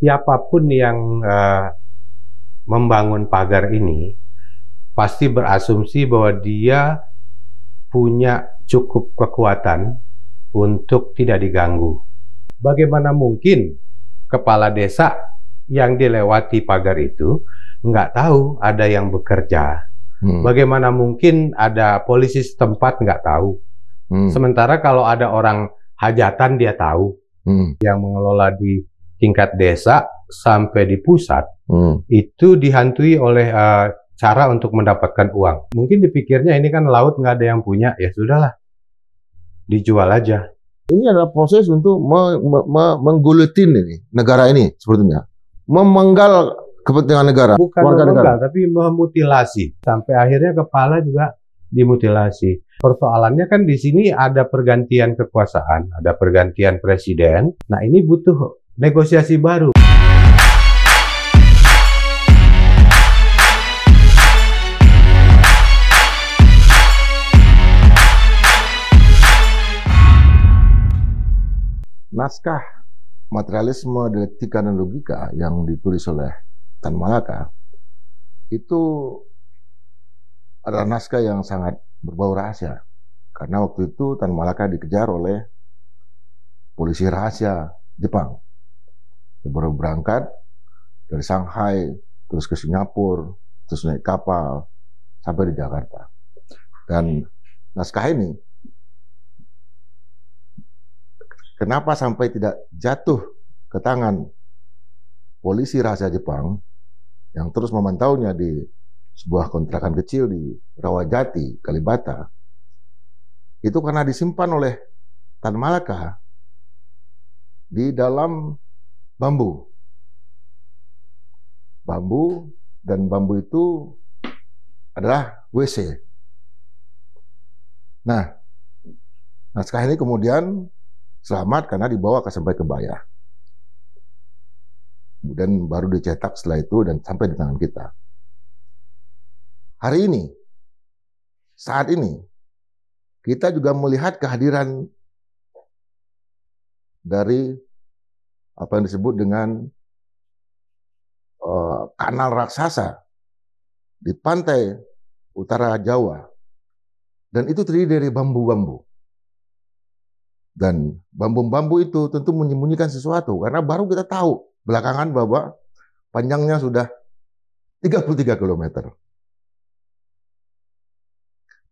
siapapun yang membangun pagar ini pasti berasumsi bahwa dia punya cukup kekuatan untuk tidak diganggu. Bagaimana mungkin kepala desa yang dilewati pagar itu nggak tahu ada yang bekerja? Bagaimana mungkin ada polisi setempat nggak tahu? Sementara kalau ada orang hajatan dia tahu. Yang mengelola di tingkat desa sampai di pusat itu dihantui oleh cara untuk mendapatkan uang. Mungkin dipikirnya ini kan laut nggak ada yang punya, ya sudahlah, dijual aja. Ini adalah proses untuk mengguletin ini negara ini sebetulnya, memenggal kepentingan negara. Bukan memenggal, tapi memutilasi. Sampai akhirnya kepala juga dimutilasi. Persoalannya kan di sini ada pergantian kekuasaan, ada pergantian presiden. Nah, ini butuh negosiasi baru. Naskah Materialisme, Dialektika, dan Logika yang ditulis oleh Tan Malaka itu adalah naskah yang sangat berbau rahasia, karena waktu itu Tan Malaka dikejar oleh polisi rahasia Jepang. Dia baru berangkat dari Shanghai, terus ke Singapura, terus naik kapal sampai di Jakarta. Dan naskah ini kenapa sampai tidak jatuh ke tangan polisi rahasia Jepang yang terus memantaunya di sebuah kontrakan kecil di Rawajati, Kalibata, itu karena disimpan oleh Tan Malaka di dalam bambu. Bambu, dan bambu itu adalah WC. Nah, naskah ini kemudian selamat karena dibawa sampai ke Bayah. Kemudian baru dicetak setelah itu dan sampai di tangan kita. Hari ini, saat ini, kita juga melihat kehadiran dari apa yang disebut dengan kanal raksasa di pantai utara Jawa. Dan itu terdiri dari bambu-bambu. Dan bambu-bambu itu tentu menyembunyikan sesuatu, karena baru kita tahu belakangan bahwa panjangnya sudah 33 km.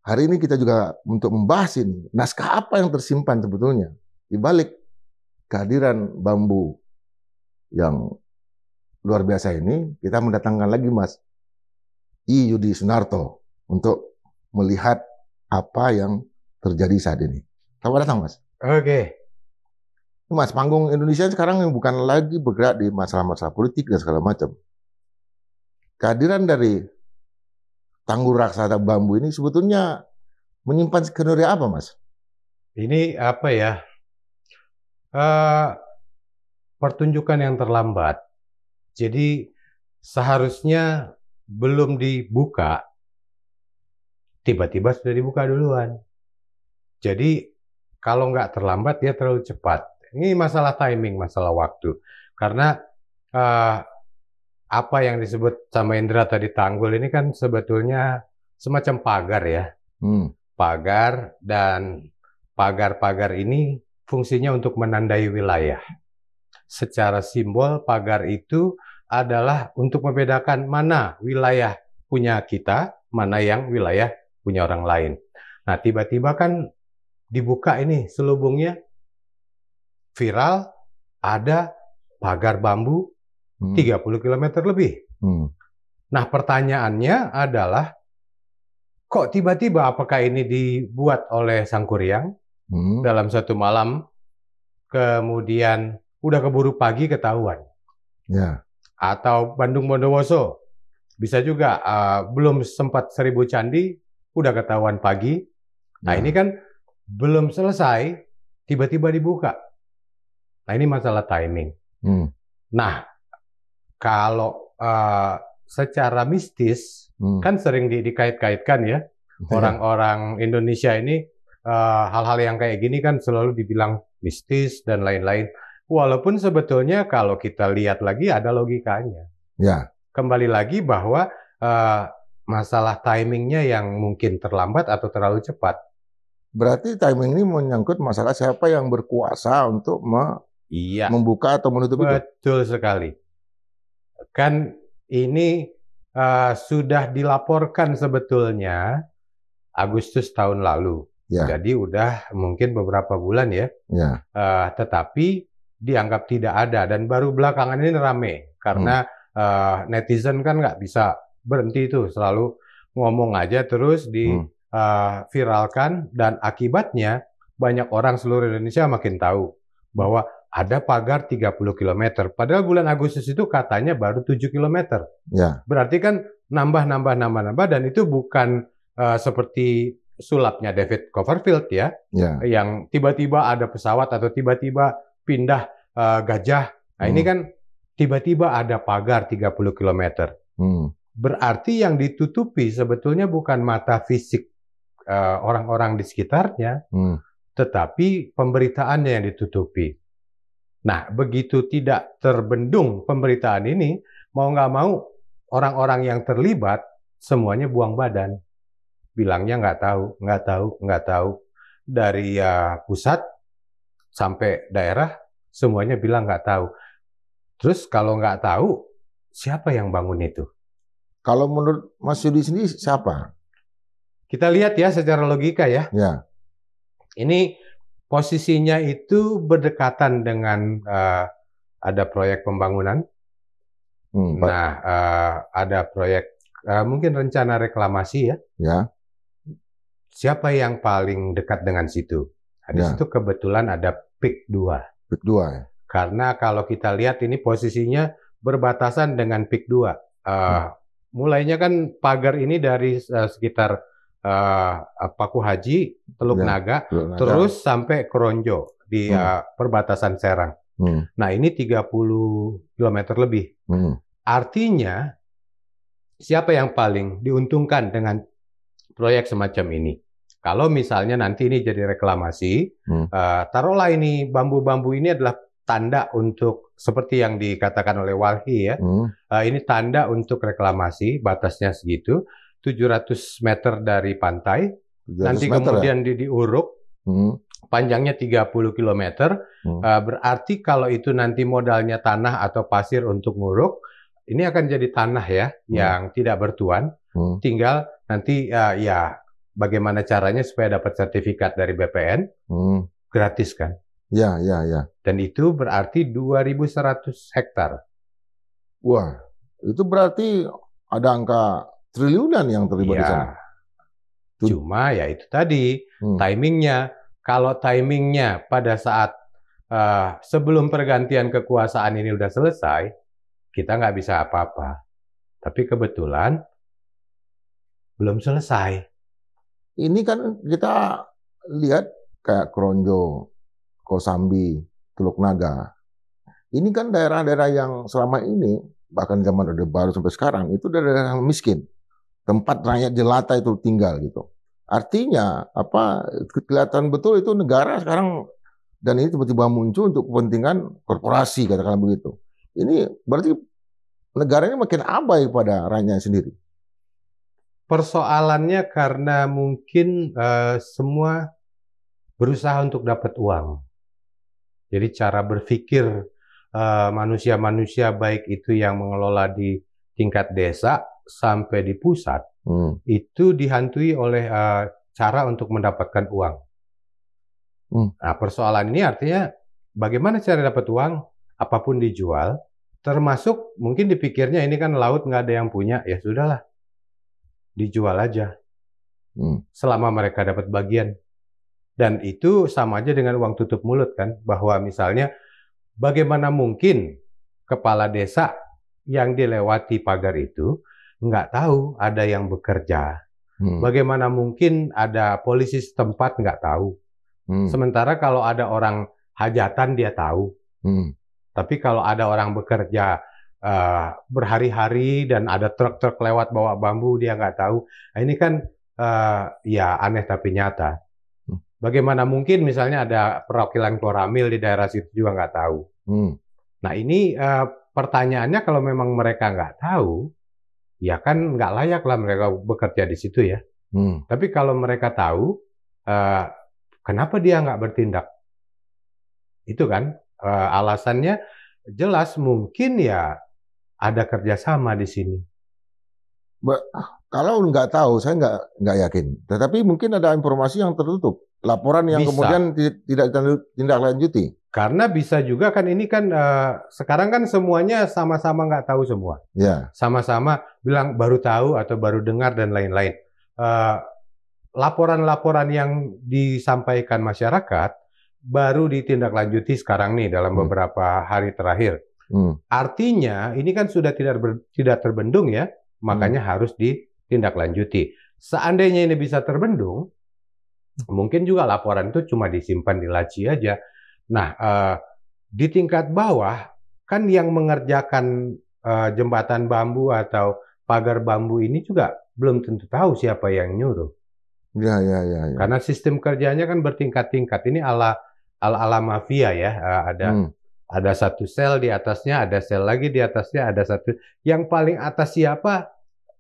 Hari ini kita juga untuk membahas ini, naskah apa yang tersimpan sebetulnya di balik kehadiran bambu yang luar biasa ini. Kita mendatangkan lagi Mas I. Yudi Sunarto untuk melihat apa yang terjadi saat ini. Selamat datang, Mas. Oke. Mas, panggung Indonesia sekarang bukan lagi bergerak di masalah-masalah politik dan segala macam. Kehadiran dari tanggul raksasa bambu ini sebetulnya menyimpan skenario apa, Mas? Ini apa ya? Pertunjukan yang terlambat. Jadi seharusnya belum dibuka, tiba-tiba sudah dibuka duluan. Jadi kalau nggak terlambat, dia terlalu cepat. Ini masalah timing, masalah waktu. Karena apa yang disebut sama Indra tadi tanggul ini kan sebetulnya semacam pagar ya. Pagar, dan pagar-pagar ini fungsinya untuk menandai wilayah. Secara simbol, pagar itu adalah untuk membedakan mana wilayah punya kita, mana yang wilayah punya orang lain. Nah, tiba-tiba kan dibuka ini selubungnya, viral, ada pagar bambu 30 km lebih. Nah, pertanyaannya adalah, kok tiba-tiba apakah ini dibuat oleh Sangkuriang dalam satu malam, kemudian udah keburu pagi ketahuan? Ya. Atau Bandung Bondowoso, bisa juga belum sempat 1000 candi, udah ketahuan pagi. Nah, ini kan belum selesai, tiba-tiba dibuka. Nah, ini masalah timing. Nah, kalau secara mistis, kan sering dikait-kaitkan ya, orang-orang Indonesia ini hal-hal yang kayak gini kan selalu dibilang mistis dan lain-lain. Walaupun sebetulnya kalau kita lihat lagi ada logikanya. Ya. Kembali lagi bahwa masalah timingnya yang mungkin terlambat atau terlalu cepat. Berarti timing ini menyangkut masalah siapa yang berkuasa untuk membuka atau menutup itu. Betul sekali. Kan ini sudah dilaporkan sebetulnya Agustus tahun lalu. Ya. Jadi udah mungkin beberapa bulan ya. Tetapi dianggap tidak ada dan baru belakangan ini rame karena netizen kan nggak bisa berhenti tuh, selalu ngomong aja terus viralkan, dan akibatnya banyak orang seluruh Indonesia makin tahu bahwa ada pagar 30 km. Padahal bulan Agustus itu katanya baru 7 km. Ya. Berarti kan nambah dan itu bukan seperti sulapnya David Copperfield ya. Yang tiba-tiba ada pesawat atau tiba-tiba pindah gajah. Nah, ini kan tiba-tiba ada pagar 30 km. Berarti yang ditutupi sebetulnya bukan mata fisik orang-orang di sekitarnya, tetapi pemberitaannya yang ditutupi. Nah, begitu tidak terbendung pemberitaan ini, mau nggak mau orang-orang yang terlibat semuanya buang badan. Bilangnya nggak tahu. Dari pusat sampai daerah, semuanya bilang nggak tahu. Terus kalau nggak tahu, siapa yang bangun itu? Kalau menurut Mas Yudi sendiri siapa? Kita lihat ya secara logika ya. Ini posisinya itu berdekatan dengan ada proyek pembangunan. Ada proyek mungkin rencana reklamasi ya. Siapa yang paling dekat dengan situ? Di situ kebetulan ada PIK 2. PIK 2 ya. Karena kalau kita lihat ini posisinya berbatasan dengan PIK 2. Mulainya kan pagar ini dari sekitar Paku Haji, Teluk Naga, terus sampai Keronjo di perbatasan Serang. Nah, ini 30 km lebih. Artinya, siapa yang paling diuntungkan dengan proyek semacam ini? Kalau misalnya nanti ini jadi reklamasi, taruhlah ini bambu-bambu ini adalah tanda untuk, seperti yang dikatakan oleh Walhi ya, ini tanda untuk reklamasi, batasnya segitu, 700 meter dari pantai, nanti kemudian diuruk, panjangnya 30 km, berarti kalau itu nanti modalnya tanah atau pasir untuk nguruk, ini akan jadi tanah ya, yang tidak bertuan, tinggal nanti bagaimana caranya supaya dapat sertifikat dari BPN, gratis kan? Ya. Dan itu berarti 2.100 hektar. Wah, itu berarti ada angka triliunan yang terlibat di sana. Cuma ya itu tadi, timingnya. Kalau timingnya pada saat sebelum pergantian kekuasaan ini udah selesai, kita nggak bisa apa-apa. Tapi kebetulan belum selesai. Ini kan kita lihat kayak Keronjo, Kosambi, Teluk Naga. Ini kan daerah-daerah yang selama ini, bahkan zaman Orde Baru sampai sekarang, itu daerah yang miskin. Tempat rakyat jelata itu tinggal gitu. Artinya, kelihatan betul itu negara sekarang, dan ini tiba-tiba muncul untuk kepentingan korporasi, katakanlah begitu. Ini berarti negara ini makin abai pada rakyatnya sendiri. Persoalannya karena mungkin semua berusaha untuk dapat uang. Jadi cara berpikir manusia-manusia baik itu yang mengelola di tingkat desa sampai di pusat, itu dihantui oleh cara untuk mendapatkan uang. Nah, persoalan ini artinya bagaimana cara dapat uang, apapun dijual, termasuk mungkin dipikirnya ini kan laut nggak ada yang punya, ya sudahlah, dijual aja. Selama mereka dapat bagian. Dan itu sama aja dengan uang tutup mulut kan, bahwa misalnya bagaimana mungkin kepala desa yang dilewati pagar itu nggak tahu ada yang bekerja. Bagaimana mungkin ada polisi setempat nggak tahu. Sementara kalau ada orang hajatan dia tahu. Tapi kalau ada orang bekerja berhari-hari dan ada truk-truk lewat bawa bambu dia nggak tahu. Nah, ini kan ya aneh tapi nyata. Bagaimana mungkin misalnya ada perwakilan Koramil di daerah situ juga nggak tahu. Nah ini pertanyaannya kalau memang mereka nggak tahu, ya kan nggak layak lah mereka bekerja di situ ya. Tapi kalau mereka tahu, kenapa dia nggak bertindak? Itu kan alasannya jelas mungkin ya ada kerjasama di sini. Kalau nggak tahu, saya nggak yakin. Tetapi mungkin ada informasi yang tertutup, laporan yang kemudian tidak ditindaklanjuti. Karena bisa juga kan ini kan sekarang kan semuanya sama-sama nggak tahu semua. Ya. Sama-sama bilang baru tahu atau baru dengar dan lain-lain. Laporan-laporan yang disampaikan masyarakat baru ditindaklanjuti sekarang nih dalam beberapa hari terakhir. Artinya ini kan sudah tidak terbendung ya, makanya harus ditindaklanjuti. Seandainya ini bisa terbendung, mungkin juga laporan itu cuma disimpan di laci aja. Nah, di tingkat bawah kan yang mengerjakan jembatan bambu atau pagar bambu ini juga belum tentu tahu siapa yang nyuruh. Ya. Karena sistem kerjanya kan bertingkat-tingkat. Ini ala mafia ya. Ada satu sel di atasnya, ada sel lagi di atasnya, ada satu. Yang paling atas siapa?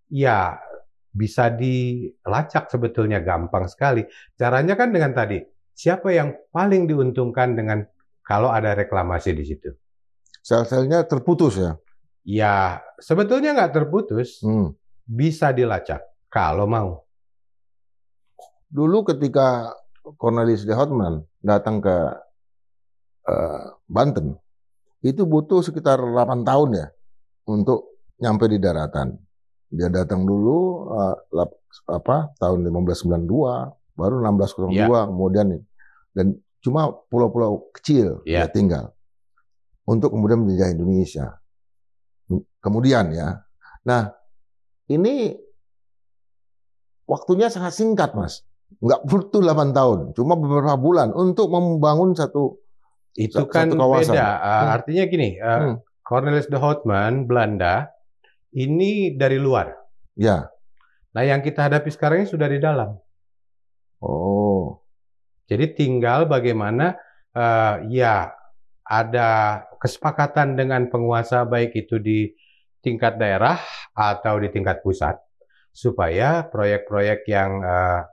Ya bisa dilacak sebetulnya, gampang sekali. Caranya kan dengan tadi, siapa yang paling diuntungkan dengan kalau ada reklamasi di situ? Sel-selnya terputus ya? Ya sebetulnya nggak terputus, bisa dilacak kalau mau. Dulu ketika Cornelis de Houtman datang ke Banten, itu butuh sekitar 8 tahun ya untuk nyampe di daratan. Dia datang dulu tahun 1592, baru 1602 kemudian, dan cuma pulau-pulau kecil dia tinggal untuk kemudian menjajah Indonesia. Kemudian ya, nah ini waktunya sangat singkat Mas. Nggak butuh 8 tahun, cuma beberapa bulan untuk membangun satu kawasan. Beda. Artinya gini, Cornelis de Houtman, Belanda, ini dari luar. Ya. Nah, yang kita hadapi sekarang ini sudah di dalam. Oh. Jadi tinggal bagaimana ya ada kesepakatan dengan penguasa baik itu di tingkat daerah atau di tingkat pusat, supaya proyek-proyek yang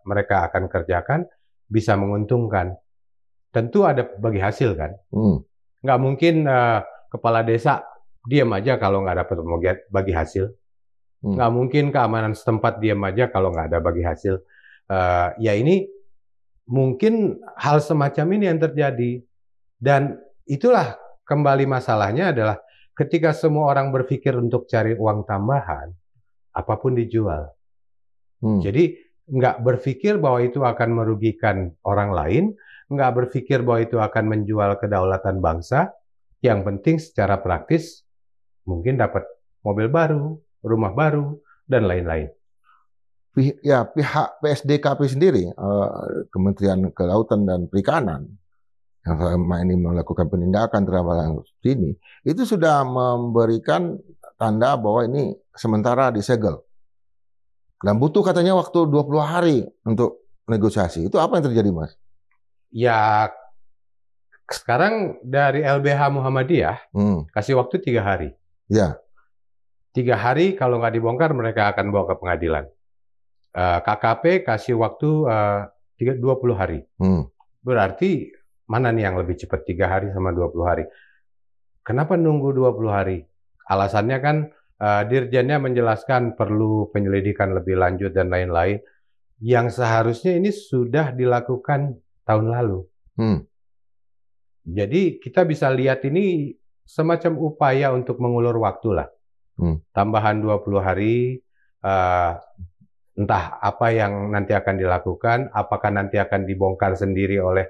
mereka akan kerjakan bisa menguntungkan. Tentu ada bagi hasil kan. Nggak mungkin kepala desa diam aja kalau nggak dapat bagi hasil. Nggak mungkin keamanan setempat diam aja kalau nggak ada bagi hasil. Ya ini mungkin hal semacam ini yang terjadi. Dan itulah kembali masalahnya adalah ketika semua orang berpikir untuk cari uang tambahan, apapun dijual. Jadi nggak berpikir bahwa itu akan merugikan orang lain, nggak berpikir bahwa itu akan menjual kedaulatan bangsa. Yang penting secara praktis mungkin dapat mobil baru, rumah baru, dan lain-lain. Ya, pihak PSDKP sendiri, Kementerian Kelautan dan Perikanan, yang selama ini melakukan penindakan terhadap ini, itu sudah memberikan tanda bahwa ini sementara disegel. Dan butuh katanya waktu 20 hari untuk negosiasi. Itu apa yang terjadi, Mas? Ya, sekarang dari LBH Muhammadiyah kasih waktu 3 hari. Ya. 3 hari kalau nggak dibongkar mereka akan bawa ke pengadilan. KKP kasih waktu 20 hari. Berarti mana nih yang lebih cepat, 3 hari sama 20 hari? Kenapa nunggu 20 hari? Alasannya kan dirjennya menjelaskan perlu penyelidikan lebih lanjut dan lain-lain. Yang seharusnya ini sudah dilakukan tahun lalu. Jadi kita bisa lihat ini semacam upaya untuk mengulur waktu lah. Tambahan 20 hari, entah apa yang nanti akan dilakukan, apakah nanti akan dibongkar sendiri oleh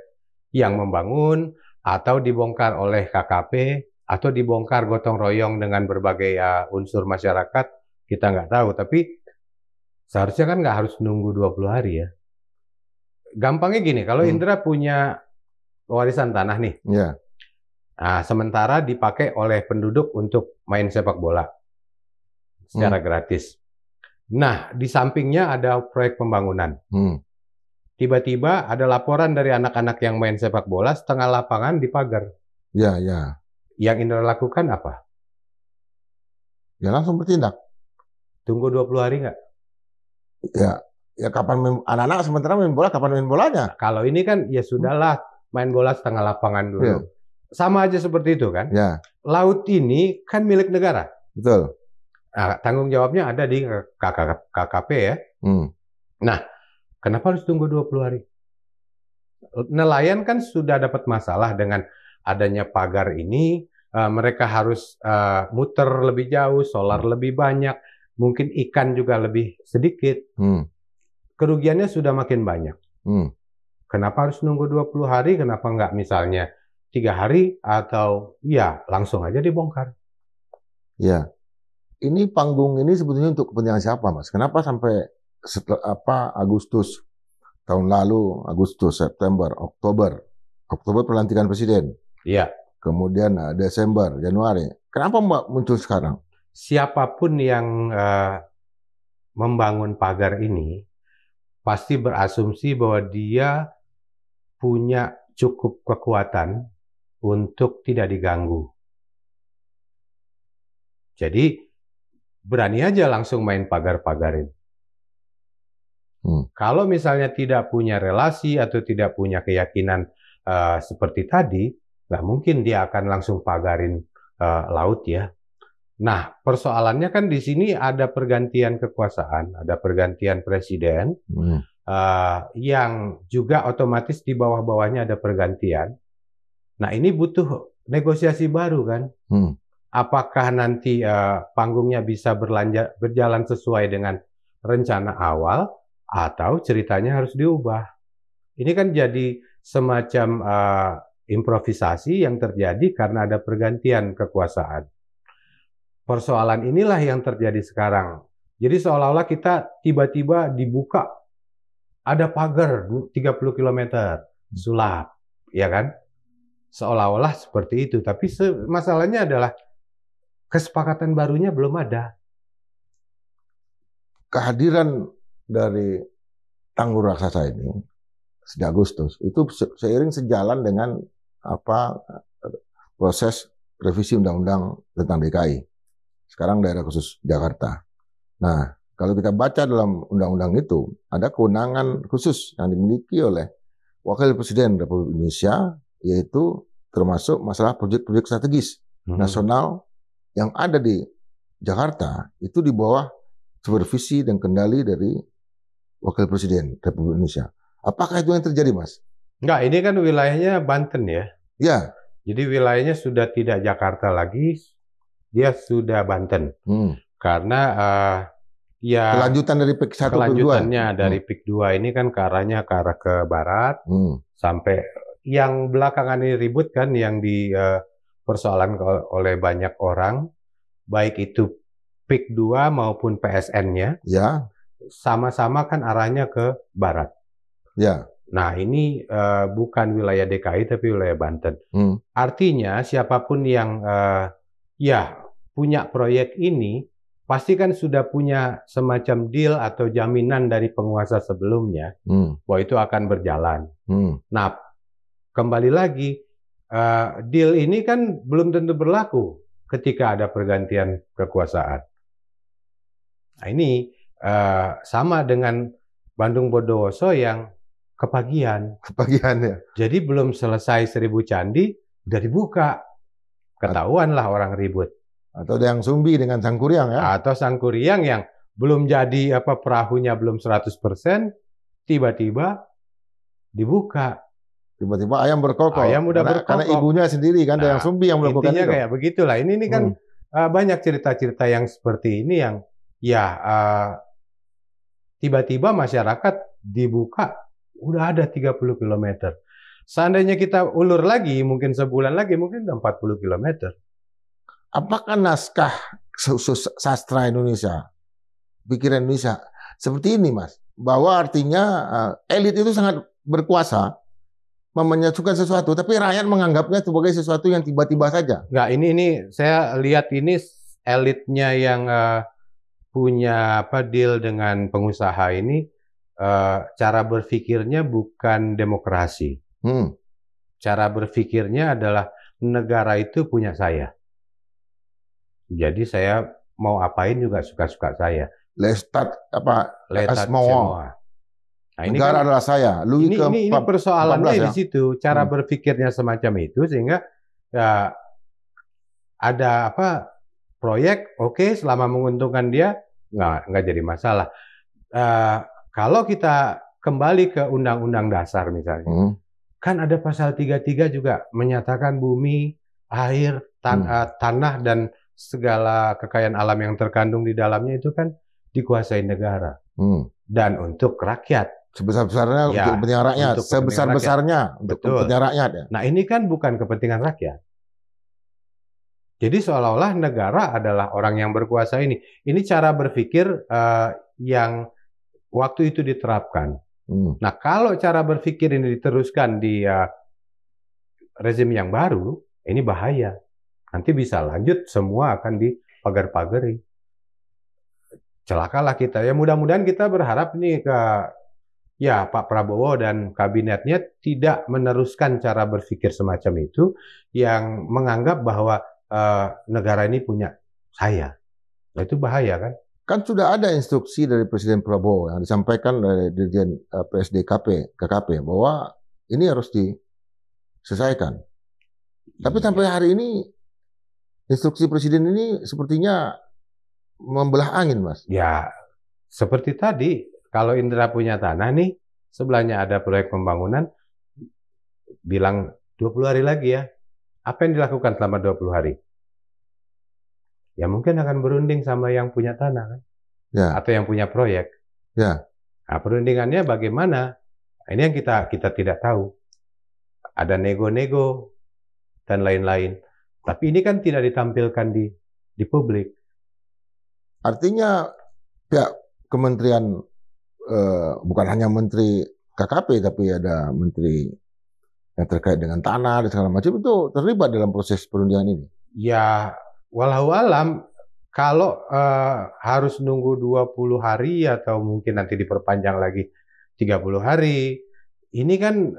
yang membangun, atau dibongkar oleh KKP, atau dibongkar gotong royong dengan berbagai unsur masyarakat, kita nggak tahu. Tapi seharusnya kan nggak harus nunggu 20 hari ya. Gampangnya gini, kalau Indra punya warisan tanah nih, nah, sementara dipakai oleh penduduk untuk main sepak bola secara gratis. Nah, di sampingnya ada proyek pembangunan. Tiba-tiba ada laporan dari anak-anak yang main sepak bola, setengah lapangan dipagar. Ya. Yang Indra lakukan apa? Ya langsung bertindak. Tunggu 20 hari nggak? Ya kapan anak-anak sementara main bola, kapan main bolanya? Nah, kalau ini kan ya sudahlah, main bola setengah lapangan dulu. Ya. Sama aja seperti itu kan? Ya. Laut ini kan milik negara. Betul. Nah, tanggung jawabnya ada di KKP ya. Nah, kenapa harus tunggu 20 hari? Nelayan kan sudah dapat masalah dengan adanya pagar ini. Mereka harus muter lebih jauh, solar lebih banyak, mungkin ikan juga lebih sedikit. Kerugiannya sudah makin banyak. Kenapa harus nunggu 20 hari? Kenapa nggak misalnya 3 hari atau ya langsung aja dibongkar? Ya, ini panggung ini sebetulnya untuk kepentingan siapa, Mas? Kenapa sampai Agustus tahun lalu, Agustus, September, Oktober pelantikan presiden. Iya. Kemudian Desember, Januari. Kenapa muncul sekarang? Siapapun yang membangun pagar ini pasti berasumsi bahwa dia punya cukup kekuatan untuk tidak diganggu. Jadi berani aja langsung main pagar-pagarin. Kalau misalnya tidak punya relasi atau tidak punya keyakinan seperti tadi, nggak mungkin dia akan langsung pagarin laut ya. Nah, persoalannya kan di sini ada pergantian kekuasaan, ada pergantian presiden, yang juga otomatis di bawah-bawahnya ada pergantian. Nah, ini butuh negosiasi baru kan? Apakah nanti panggungnya bisa berjalan sesuai dengan rencana awal, atau ceritanya harus diubah? Ini kan jadi semacam improvisasi yang terjadi karena ada pergantian kekuasaan. Persoalan inilah yang terjadi sekarang. Jadi seolah-olah kita tiba-tiba dibuka, ada pagar 30 km, sulap, ya kan? Seolah-olah seperti itu. Tapi masalahnya adalah kesepakatan barunya belum ada. Kehadiran dari tanggul raksasa ini sejak Agustus itu seiring sejalan dengan proses revisi undang-undang tentang DKI. Sekarang daerah khusus Jakarta. Nah, kalau kita baca dalam undang-undang itu, ada kewenangan khusus yang dimiliki oleh Wakil Presiden Republik Indonesia, yaitu termasuk masalah proyek-proyek strategis nasional yang ada di Jakarta, itu di bawah supervisi dan kendali dari Wakil Presiden Republik Indonesia. Apakah itu yang terjadi, Mas? Enggak, ini kan wilayahnya Banten ya. Ya. Jadi wilayahnya sudah tidak Jakarta lagi, dia sudah Banten. Karena ya kelanjutan dari PIK 1 kelanjutannya dari PIK 2 ini kan ke arah ke barat, sampai yang belakangan ini ribut kan, yang dipersoalan oleh banyak orang, baik itu PIK 2 maupun PSN-nya, ya, sama-sama kan arahnya ke barat. Ya. Nah, ini bukan wilayah DKI tapi wilayah Banten. Artinya siapapun yang punya proyek ini pasti kan sudah punya semacam deal atau jaminan dari penguasa sebelumnya bahwa itu akan berjalan. Nah, kembali lagi, deal ini kan belum tentu berlaku ketika ada pergantian kekuasaan. Nah, ini sama dengan Bandung Bondowoso yang kepagian. Ya. Jadi belum selesai 1000 candi, udah dibuka. Ketahuan lah orang ribut. Atau yang Sumbi dengan Sangkuriang ya. Atau Sangkuriang yang belum jadi perahunya belum 100%, tiba-tiba dibuka. Tiba-tiba ayam berkokok. Ayam udah berkokok. Karena ibunya sendiri kan, yang Sumbi yang melakukan itu. Intinya kayak begitulah. Ini kan banyak cerita-cerita yang seperti ini yang tiba-tiba masyarakat dibuka, udah ada 30 km. Seandainya kita ulur lagi, mungkin sebulan lagi, mungkin udah 40 km. Apakah naskah sastra Indonesia, pikiran Indonesia seperti ini, Mas? Bahwa artinya elit itu sangat berkuasa, menyatukan sesuatu, tapi rakyat menganggapnya sebagai sesuatu yang tiba-tiba saja. Nggak, ini saya lihat ini elitnya yang punya deal dengan pengusaha ini, cara berpikirnya bukan demokrasi. Cara berpikirnya adalah negara itu punya saya. Jadi saya mau apain juga suka-suka saya. Lestat apa? Letat Semua. semua. Nah, ini Negara kan, adalah saya. Louis ini persoalannya 14 ya. di situ, cara berpikirnya semacam itu, sehingga ya, ada apa proyek, oke, selama menguntungkan dia nggak jadi masalah. Kalau kita kembali ke Undang-Undang Dasar misalnya, kan ada pasal 33 juga menyatakan bumi, air, tanah dan segala kekayaan alam yang terkandung di dalamnya itu kan dikuasai negara dan untuk rakyat. Sebesar-besarnya Ya, untuk kepentingan rakyat, sebesar-besarnya untuk kepentingan rakyat. Ya. Nah, ini kan bukan kepentingan rakyat. Jadi seolah-olah negara adalah orang yang berkuasa ini. Ini cara berpikir yang waktu itu diterapkan. Nah, kalau cara berpikir ini diteruskan di rezim yang baru, ini bahaya. Nanti bisa lanjut semua akan dipagar-pagari. Celakalah kita. Ya mudah-mudahan kita berharap nih ya Pak Prabowo dan kabinetnya tidak meneruskan cara berpikir semacam itu yang menganggap bahwa negara ini punya saya. Nah, itu bahaya kan? Kan sudah ada instruksi dari Presiden Prabowo yang disampaikan oleh Dirjen PSDKP KKP bahwa ini harus diselesaikan. Tapi sampai hari ini instruksi Presiden ini sepertinya membelah angin, Mas. Ya, seperti tadi. Kalau Indra punya tanah nih, sebelahnya ada proyek pembangunan, bilang 20 hari lagi ya. Apa yang dilakukan selama 20 hari? Ya mungkin akan berunding sama yang punya tanah kan? Ya. Atau yang punya proyek. Ya. Nah, perundingannya bagaimana? Ini yang kita tidak tahu. Ada nego-nego dan lain-lain. Tapi ini kan tidak ditampilkan di publik. Artinya pihak kementerian bukan hanya menteri KKP tapi ada menteri yang terkait dengan tanah dan segala macam itu terlibat dalam proses perundingan ini. Ya, walau alam kalau harus nunggu 20 hari atau mungkin nanti diperpanjang lagi 30 hari. Ini kan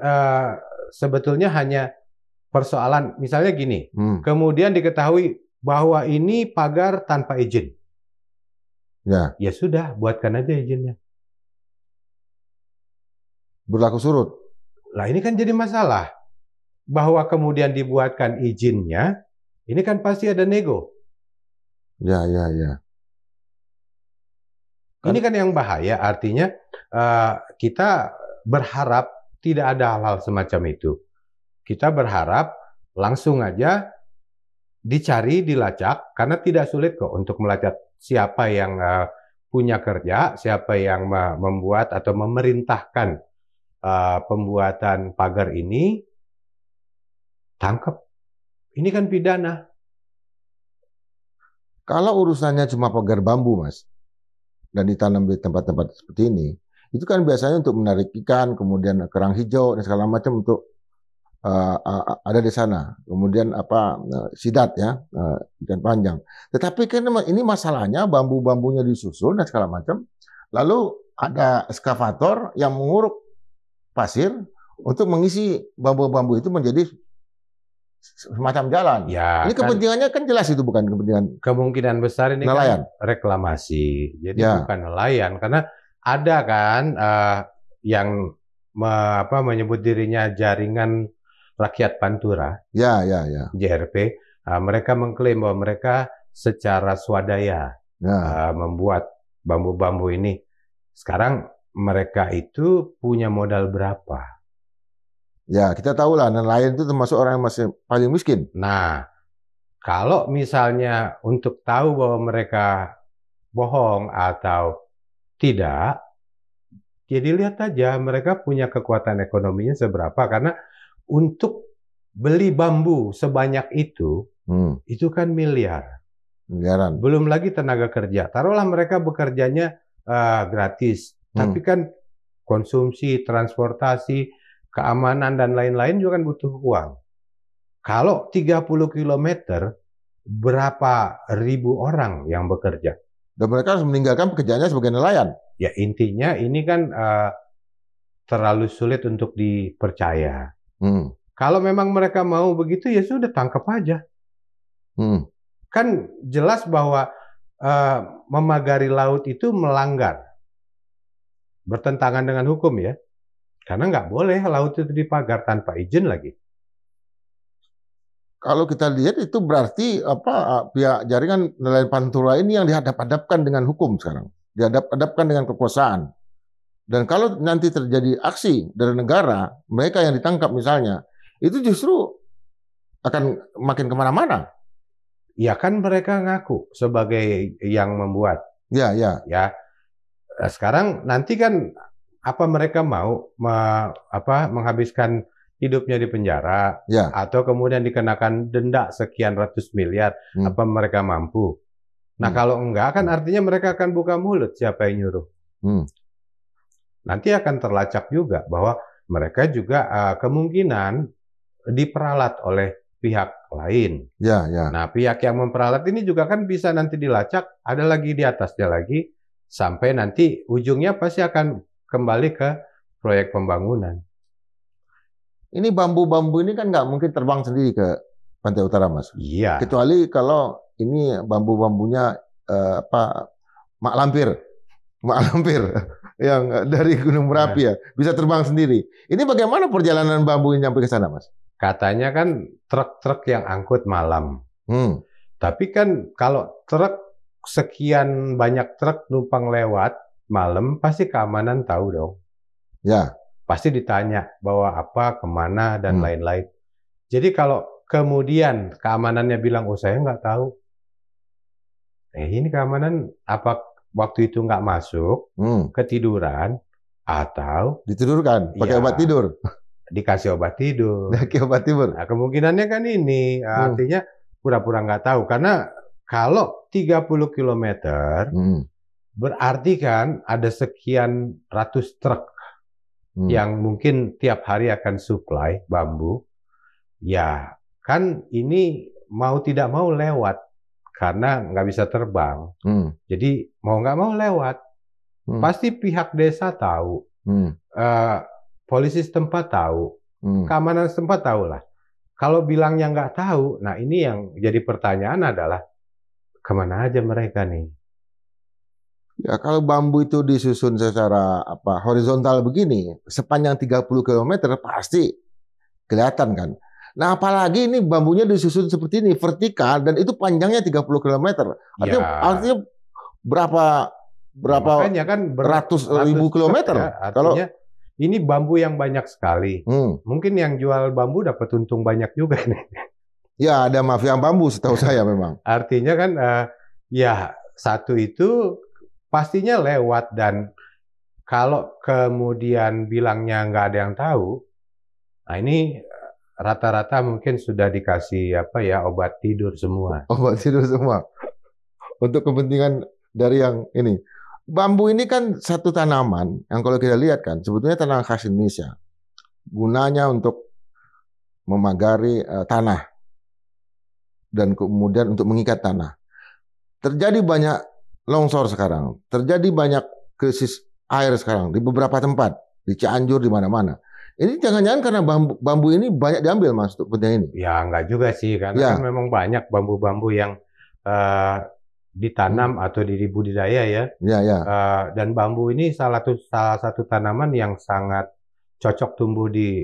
sebetulnya hanya persoalan misalnya gini. Kemudian diketahui bahwa ini pagar tanpa izin. Ya. Ya sudah, buatkan aja izinnya. Berlaku surut. Lah ini kan jadi masalah. Bahwa kemudian dibuatkan izinnya, ini kan pasti ada nego. Ya. Ini kan yang bahaya, artinya kita berharap tidak ada hal-hal semacam itu. Kita berharap langsung aja dicari, dilacak, karena tidak sulit kok untuk melacak siapa yang punya kerja, siapa yang membuat atau memerintahkan pembuatan pagar ini, tangkap. Ini kan pidana. Kalau urusannya cuma pagar bambu, Mas, dan ditanam di tempat-tempat seperti ini, itu kan biasanya untuk menarik ikan, kemudian kerang hijau dan segala macam untuk ada di sana. Kemudian sidat ya, ikan panjang. Tetapi kan ini masalahnya bambu-bambunya disusun dan segala macam. Lalu ada eskavator yang menguruk pasir untuk mengisi bambu-bambu itu menjadi semacam jalan. Ya, ini kepentingannya kan jelas itu bukan kepentingan. Kemungkinan besar ini nelayan. Kan reklamasi. Jadi bukan nelayan karena ada kan yang menyebut dirinya jaringan rakyat Pantura. Ya. JRP. Mereka mengklaim bahwa mereka secara swadaya membuat bambu-bambu ini. Sekarang mereka itu punya modal berapa? Ya, kita tahu lah, nelayan itu termasuk orang yang masih paling miskin. Nah, kalau misalnya untuk tahu bahwa mereka bohong atau tidak, jadi lihat aja mereka punya kekuatan ekonominya seberapa. Karena untuk beli bambu sebanyak itu kan miliaran. Belum lagi tenaga kerja. Taruhlah mereka bekerjanya gratis. Tapi kan konsumsi, transportasi, keamanan, dan lain-lain juga kan butuh uang. Kalau 30 km, berapa ribu orang yang bekerja? Dan mereka harus meninggalkan pekerjaannya sebagai nelayan. Ya intinya ini kan terlalu sulit untuk dipercaya. Kalau memang mereka mau begitu ya sudah tangkap aja. Kan jelas bahwa memagari laut itu melanggar, bertentangan dengan hukum ya. Karena nggak boleh laut itu dipagar tanpa izin lagi. Kalau kita lihat itu berarti pihak jaringan nelayan Pantura ini yang dihadap-hadapkan dengan hukum sekarang, dihadap-hadapkan dengan kekuasaan. Dan kalau nanti terjadi aksi dari negara, mereka yang ditangkap misalnya, itu justru akan makin kemana-mana. Ya kan mereka ngaku sebagai yang membuat. Ya. Sekarang nanti kan apa mereka mau menghabiskan hidupnya di penjara, atau kemudian dikenakan denda sekian ratus miliar, apa mereka mampu? Nah kalau enggak kan artinya mereka akan buka mulut siapa yang nyuruh. Nanti akan terlacak juga bahwa mereka juga kemungkinan diperalat oleh pihak lain. Nah pihak yang memperalat ini juga kan bisa nanti dilacak, ada lagi di atasnya lagi, sampai nanti ujungnya pasti akan kembali ke proyek pembangunan. Ini bambu-bambu ini kan nggak mungkin terbang sendiri ke pantai utara, Mas. Iya. Kecuali kalau ini bambu-bambunya mak lampir yang dari Gunung Merapi ya, bisa terbang sendiri. Ini bagaimana perjalanan bambu ini sampai ke sana, Mas? Katanya kan truk-truk yang angkut malam. Tapi kan kalau truk sekian banyak truk numpang lewat malam, pasti keamanan tahu dong. Ya. Pasti ditanya bawa apa, kemana, dan lain-lain. Jadi kalau kemudian keamanannya bilang, oh saya nggak tahu. Ini keamanan apa waktu itu nggak masuk, ketiduran, atau ditidurkan, pakai obat tidur. Dikasih obat tidur. Dikasih obat tidur. Nah, kemungkinannya kan ini, artinya pura-pura nggak tahu. Karena kalau 30 km, berarti kan ada sekian ratus truk yang mungkin tiap hari akan supply bambu, ya kan ini mau tidak mau lewat karena nggak bisa terbang. Jadi mau nggak mau lewat. Pasti pihak desa tahu, polisi setempat tahu, keamanan setempat tahu lah. Kalau bilangnya nggak tahu, nah ini yang jadi pertanyaan adalah kemana aja mereka nih? Ya kalau bambu itu disusun secara horizontal begini, sepanjang 30 km pasti kelihatan kan. Nah apalagi ini bambunya disusun seperti ini, vertikal, dan itu panjangnya 30 km. Artinya berapa kan ratus ribu kilometer. Ya, artinya ini bambu yang banyak sekali. Mungkin yang jual bambu dapat untung banyak juga nih. Ya ada mafia bambu setahu saya memang. Artinya kan ya satu itu pastinya lewat, dan kalau kemudian bilangnya nggak ada yang tahu, nah ini rata-rata mungkin sudah dikasih obat tidur semua. Obat tidur semua. Untuk kepentingan dari yang ini. Bambu ini kan satu tanaman yang kalau kita lihat kan sebetulnya tanaman khas Indonesia. Gunanya untuk memagari tanah dan kemudian untuk mengikat tanah. Terjadi banyak longsor sekarang, terjadi banyak krisis air sekarang di beberapa tempat, di Cianjur, di mana-mana. Ini jangan-jangan karena bambu ini banyak diambil, Mas, untuk penting ini? Ya enggak juga sih, karena kan memang banyak bambu-bambu yang ditanam atau dibudidaya ya. Dan bambu ini salah satu tanaman yang sangat cocok tumbuh di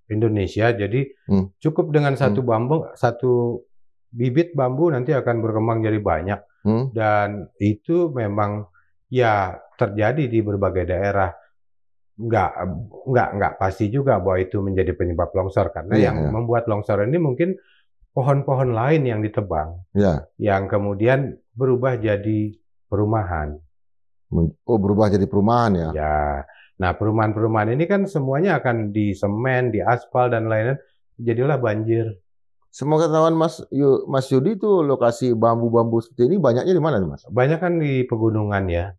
Indonesia. Jadi cukup dengan satu bibit bambu nanti akan berkembang jadi banyak. Dan itu memang ya terjadi di berbagai daerah. Nggak pasti juga bahwa itu menjadi penyebab longsor, karena yang membuat longsor ini mungkin pohon-pohon lain yang ditebang, yang kemudian berubah jadi perumahan. Oh, berubah jadi perumahan ya? Ya, nah perumahan-perumahan ini kan semuanya akan di semen, di aspal dan lain-lain, jadilah banjir. Semoga ketahuan Mas Yudi itu lokasi bambu-bambu seperti ini banyaknya di mana, Mas? Banyak kan di pegunungan ya.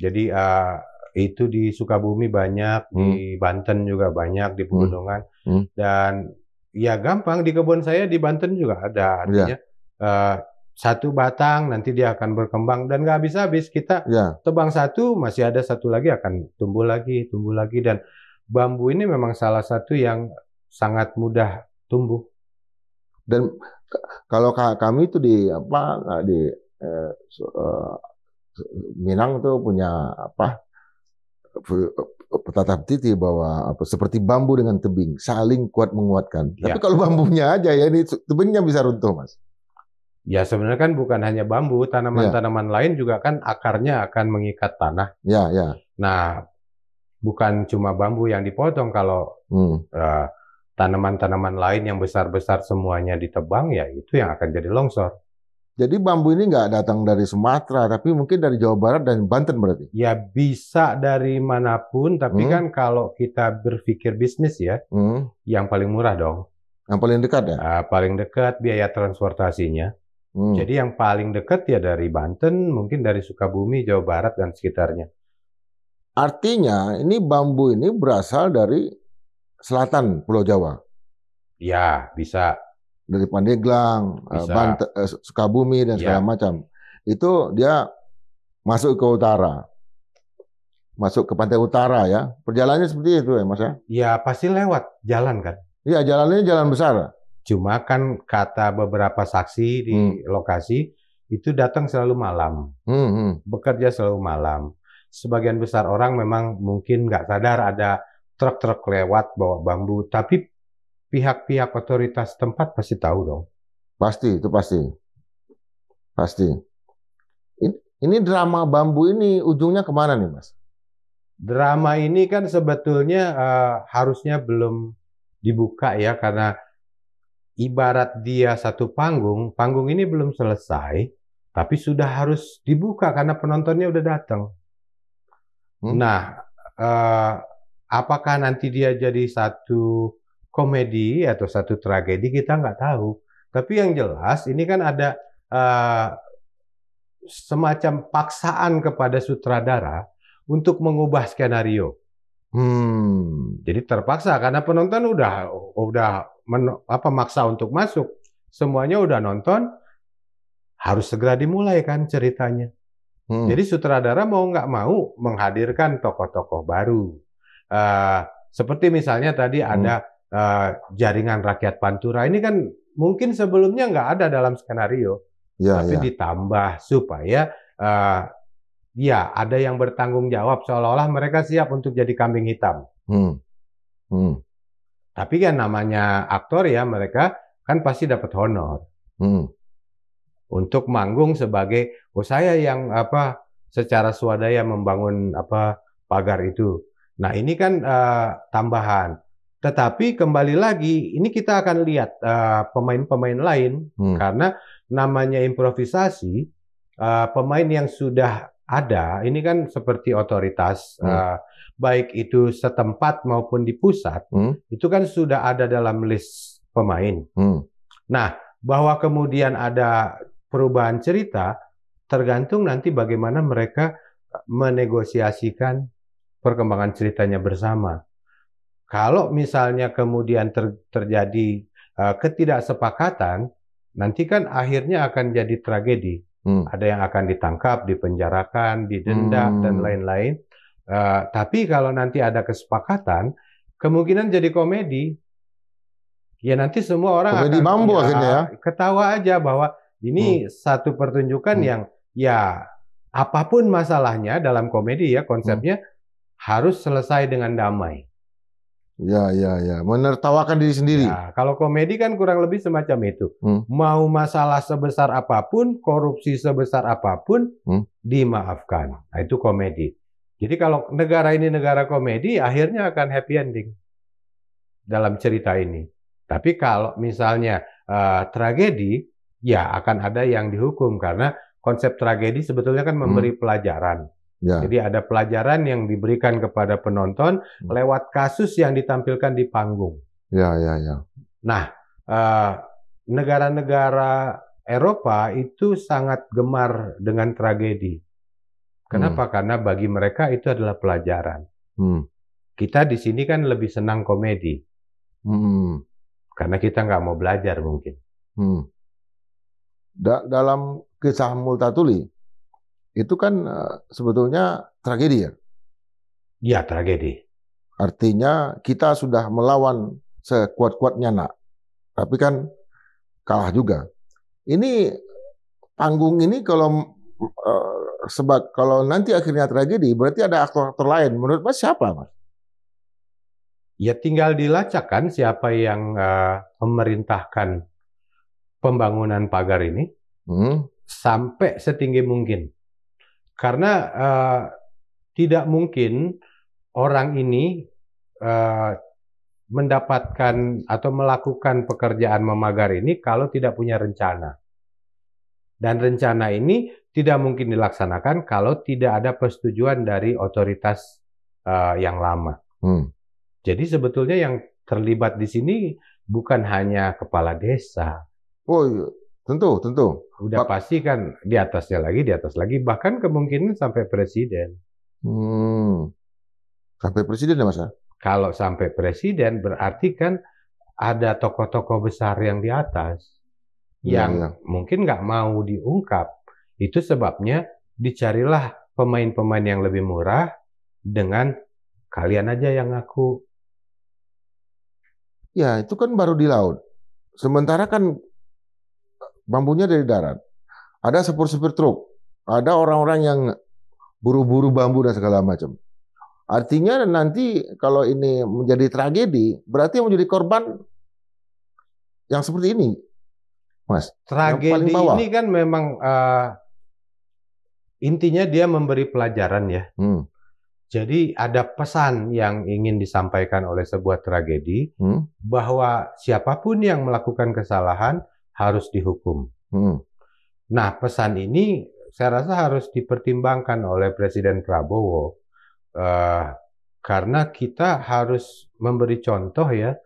Jadi itu di Sukabumi banyak, di Banten juga banyak, di pegunungan. Dan ya gampang, di kebun saya di Banten juga ada. Artinya satu batang nanti dia akan berkembang dan nggak habis-habis. Kita tebang satu, masih ada satu lagi akan tumbuh lagi. Dan bambu ini memang salah satu yang sangat mudah tumbuh. Dan kalau kami itu di Minang tuh punya petata titi bahwa seperti bambu dengan tebing saling kuat menguatkan. Ya. Tapi kalau bambunya aja ya ini tebingnya bisa runtuh, Mas. Ya sebenarnya kan bukan hanya bambu, tanaman-tanaman lain juga kan akarnya akan mengikat tanah. Ya, ya. Nah, bukan cuma bambu yang dipotong, kalau tanaman-tanaman lain yang besar-besar semuanya ditebang, ya itu yang akan jadi longsor. Jadi bambu ini nggak datang dari Sumatera, tapi mungkin dari Jawa Barat dan Banten berarti? Ya bisa dari manapun, tapi kan kalau kita berpikir bisnis ya, yang paling murah dong. Yang paling dekat ya? Paling dekat biaya transportasinya. Jadi yang paling dekat ya dari Banten, mungkin dari Sukabumi, Jawa Barat, dan sekitarnya. Artinya ini bambu ini berasal dari selatan Pulau Jawa? Ya, bisa. Dari Pandeglang, Banten, Sukabumi, dan segala macam. Itu dia masuk ke utara. Masuk ke pantai utara ya. Perjalanannya seperti itu ya Mas ya? Ya pasti lewat jalan kan? Iya, jalannya jalan besar. Cuma kan kata beberapa saksi di lokasi, itu datang selalu malam. Bekerja selalu malam. Sebagian besar orang memang mungkin nggak sadar ada truk-truk lewat bawa bambu. Tapi pihak-pihak otoritas tempat pasti tahu dong. Pasti, itu pasti. Pasti. Ini drama bambu ini ujungnya kemana nih Mas? Drama ini kan sebetulnya harusnya belum dibuka ya, karena ibarat dia satu panggung, panggung ini belum selesai, tapi sudah harus dibuka karena penontonnya udah datang. Nah, apakah nanti dia jadi satu komedi atau satu tragedi, kita nggak tahu. Tapi yang jelas ini kan ada semacam paksaan kepada sutradara untuk mengubah skenario. Jadi terpaksa karena penonton udah maksa untuk masuk. Semuanya udah nonton, harus segera dimulai kan ceritanya. Jadi sutradara mau nggak mau menghadirkan tokoh-tokoh baru. Seperti misalnya tadi ada Jaringan Rakyat Pantura. Ini kan mungkin sebelumnya nggak ada dalam skenario. Tapi ditambah supaya ya, ada yang bertanggung jawab, seolah-olah mereka siap untuk jadi kambing hitam. Tapi kan namanya aktor ya, mereka kan pasti dapat honor untuk manggung sebagai saya yang secara swadaya membangun pagar itu. Nah ini kan tambahan. Tetapi kembali lagi, ini kita akan lihat pemain-pemain lain karena namanya improvisasi, pemain yang sudah ada, ini kan seperti otoritas, baik itu setempat maupun di pusat, itu kan sudah ada dalam list pemain. Nah, bahwa kemudian ada perubahan cerita, tergantung nanti bagaimana mereka menegosiasikan perkembangan ceritanya bersama. Kalau misalnya kemudian terjadi ketidaksepakatan, nanti kan akhirnya akan jadi tragedi. Ada yang akan ditangkap, dipenjarakan, didenda, dan lain-lain. Tapi kalau nanti ada kesepakatan, kemungkinan jadi komedi. Ya nanti semua orang komedi akan bambu akhirnya ya. Ketawa aja bahwa ini satu pertunjukan yang ya apapun masalahnya dalam komedi ya, konsepnya harus selesai dengan damai. Ya, menertawakan diri sendiri. Ya, kalau komedi kan kurang lebih semacam itu. Mau masalah sebesar apapun, korupsi sebesar apapun, dimaafkan. Nah, itu komedi. Jadi kalau negara ini negara komedi, akhirnya akan happy ending dalam cerita ini. Tapi kalau misalnya tragedi, ya akan ada yang dihukum karena konsep tragedi sebetulnya kan memberi pelajaran. Jadi ada pelajaran yang diberikan kepada penonton lewat kasus yang ditampilkan di panggung. Nah, negara-negara Eropa itu sangat gemar dengan tragedi. Kenapa? Karena bagi mereka itu adalah pelajaran. Kita di sini kan lebih senang komedi. Karena kita nggak mau belajar mungkin. Dalam kisah Multatuli, itu kan sebetulnya tragedi ya? Iya, tragedi. Artinya kita sudah melawan sekuat-kuatnya nak. Tapi kan kalah juga. Ini panggung ini kalau nanti akhirnya tragedi, berarti ada aktor-aktor lain. Menurut Mas siapa, Mas? Ya tinggal dilacak kan siapa yang memerintahkan pembangunan pagar ini sampai setinggi mungkin. Karena tidak mungkin orang ini mendapatkan atau melakukan pekerjaan memagar ini kalau tidak punya rencana. Dan rencana ini tidak mungkin dilaksanakan kalau tidak ada persetujuan dari otoritas yang lama. Jadi sebetulnya yang terlibat di sini bukan hanya kepala desa. Oh iya, tentu. Udah pasti kan di atas lagi, bahkan kemungkinan sampai presiden. Sampai presiden ya Mas? Kalau sampai presiden berarti kan ada tokoh-tokoh besar yang di atas yang mungkin nggak mau diungkap. Itu sebabnya dicarilah pemain-pemain yang lebih murah dengan kalian aja yang ngaku. Ya, itu kan baru di laut. Sementara kan bambunya dari darat. Ada supir-supir truk. Ada orang-orang yang buru-buru bambu dan segala macam. Artinya nanti kalau ini menjadi tragedi, berarti yang menjadi korban yang seperti ini, Mas. Tragedi ini kan memang intinya dia memberi pelajaran ya. Jadi ada pesan yang ingin disampaikan oleh sebuah tragedi bahwa siapapun yang melakukan kesalahan harus dihukum. Nah, pesan ini saya rasa harus dipertimbangkan oleh Presiden Prabowo karena kita harus memberi contoh ya,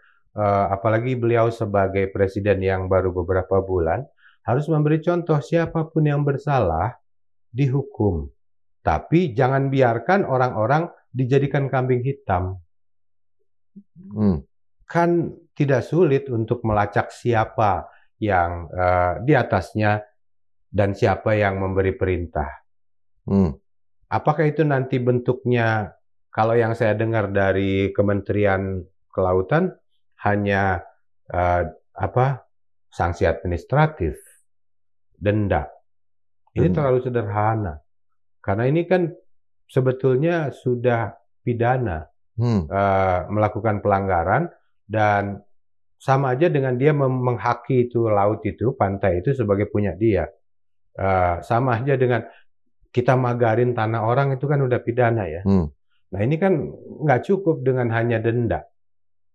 apalagi beliau sebagai presiden yang baru beberapa bulan harus memberi contoh siapapun yang bersalah dihukum. Tapi jangan biarkan orang-orang dijadikan kambing hitam. Kan tidak sulit untuk melacak siapa yang di atasnya dan siapa yang memberi perintah. Apakah itu nanti bentuknya, kalau yang saya dengar dari Kementerian Kelautan, hanya sanksi administratif, denda. Ini terlalu sederhana. Karena ini kan sebetulnya sudah pidana melakukan pelanggaran dan sama aja dengan dia menghaki itu laut itu, pantai itu sebagai punya dia. Sama aja dengan kita magarin tanah orang itu kan udah pidana ya. Nah ini kan nggak cukup dengan hanya denda.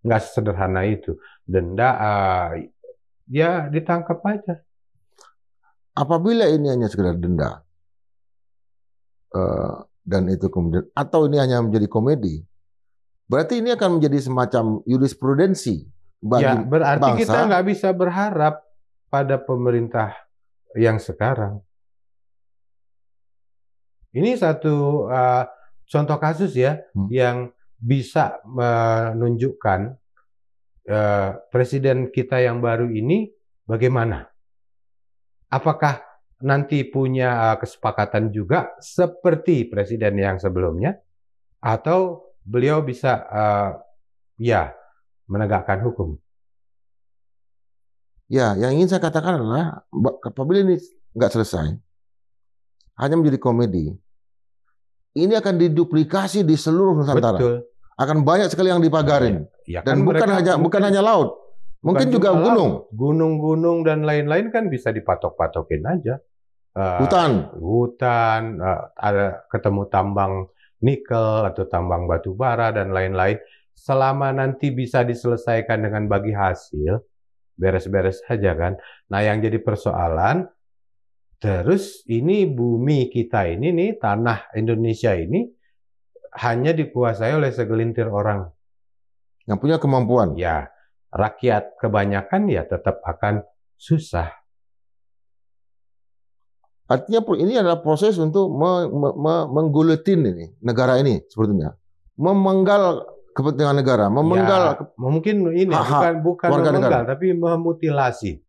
Nggak sederhana itu. Denda ya ditangkap aja. Apabila ini hanya sekedar denda, dan itu kemudian atau ini hanya menjadi komedi, berarti ini akan menjadi semacam jurisprudensi bagi berarti bangsa. Kita nggak bisa berharap pada pemerintah yang sekarang. Ini satu contoh kasus ya yang bisa menunjukkan presiden kita yang baru ini bagaimana. Apakah nanti punya kesepakatan juga seperti presiden yang sebelumnya, atau beliau bisa menegakkan hukum? Ya, yang ingin saya katakan adalah apabila ini nggak selesai, hanya menjadi komedi, ini akan diduplikasi di seluruh Nusantara. Betul. Akan banyak sekali yang dipagarin. Ya, dan bukan hanya laut, mungkin juga gunung. Gunung-gunung dan lain-lain kan bisa dipatok-patokin aja. Hutan, ada ketemu tambang nikel atau tambang batu bara dan lain-lain. Selama nanti bisa diselesaikan dengan bagi hasil, beres-beres saja kan. Nah yang jadi persoalan, terus ini bumi kita ini nih, tanah Indonesia ini hanya dikuasai oleh segelintir orang. Yang punya kemampuan. Ya, rakyat kebanyakan ya tetap akan susah. Artinya ini adalah proses untuk mengguletin ini negara ini sebetulnya, memenggal kepentingan negara, memenggal mungkin ini bukan memenggal tapi memutilasi.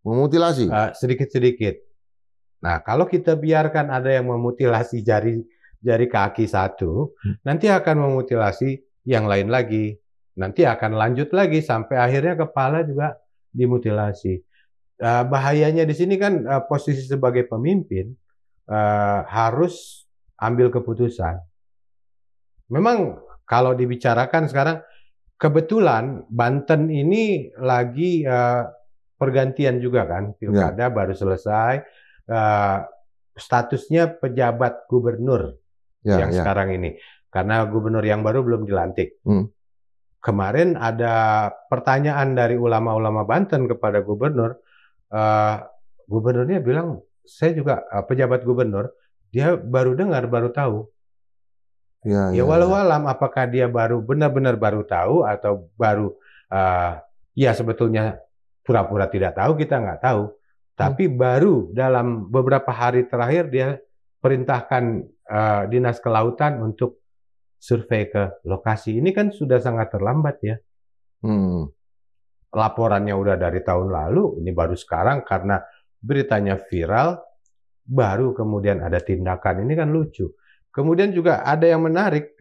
Sedikit-sedikit. Nah, kalau kita biarkan ada yang memutilasi jari kaki satu, nanti akan memutilasi yang lain lagi. nanti akan lanjut lagi sampai akhirnya kepala juga dimutilasi. Bahayanya di sini kan posisi sebagai pemimpin harus ambil keputusan. Memang kalau dibicarakan sekarang, kebetulan Banten ini lagi pergantian juga kan, pilkada baru selesai, statusnya pejabat gubernur yang sekarang ini, karena gubernur yang baru belum dilantik. Kemarin ada pertanyaan dari ulama-ulama Banten kepada gubernur, gubernurnya bilang, saya juga pejabat gubernur, dia baru dengar, baru tahu. Ya walau alam apakah dia benar-benar baru tahu atau baru ya sebetulnya pura-pura tidak tahu, kita nggak tahu. Tapi baru dalam beberapa hari terakhir dia perintahkan Dinas Kelautan untuk survei ke lokasi. Ini kan sudah sangat terlambat ya. Laporannya udah dari tahun lalu, ini baru sekarang karena beritanya viral, baru kemudian ada tindakan. Ini kan lucu. Kemudian juga ada yang menarik,